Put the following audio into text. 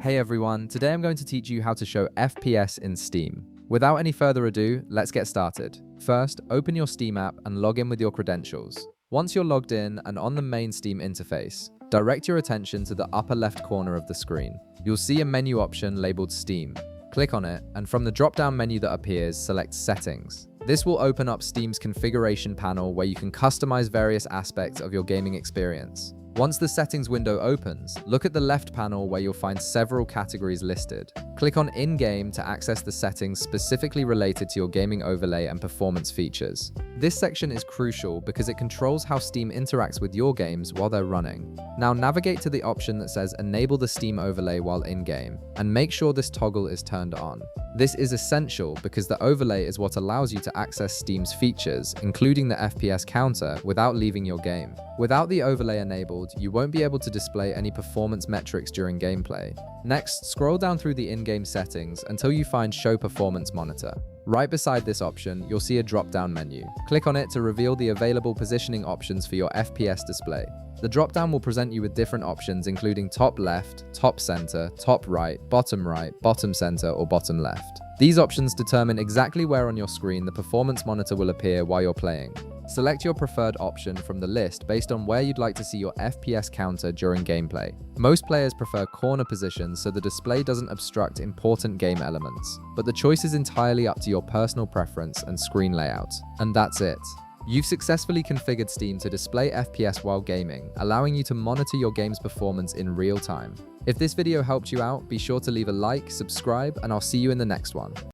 Hey everyone, today I'm going to teach you how to show FPS in Steam. Without any further ado, let's get started. First, open your Steam app and log in with your credentials. Once you're logged in and on the main Steam interface, direct your attention to the upper left corner of the screen. You'll see a menu option labeled Steam. Click on it, and from the drop-down menu that appears, select Settings. This will open up Steam's configuration panel where you can customize various aspects of your gaming experience. Once the settings window opens, look at the left panel where you'll find several categories listed. Click on In-Game to access the settings specifically related to your gaming overlay and performance features. This section is crucial because it controls how Steam interacts with your games while they're running. Now navigate to the option that says Enable the Steam overlay while in-game, and make sure this toggle is turned on. This is essential because the overlay is what allows you to access Steam's features, including the FPS counter, without leaving your game. Without the overlay enabled, you won't be able to display any performance metrics during gameplay. Next, scroll down through the in-game settings until you find Show Performance Monitor. Right beside this option, you'll see a drop-down menu. Click on it to reveal the available positioning options for your FPS display. The drop-down will present you with different options including top left, top center, top right, bottom center, or bottom left. These options determine exactly where on your screen the performance monitor will appear while you're playing. Select your preferred option from the list based on where you'd like to see your FPS counter during gameplay. Most players prefer corner positions so the display doesn't obstruct important game elements, but the choice is entirely up to your personal preference and screen layout. And that's it. You've successfully configured Steam to display FPS while gaming, allowing you to monitor your game's performance in real time. If this video helped you out, be sure to leave a like, subscribe, and I'll see you in the next one.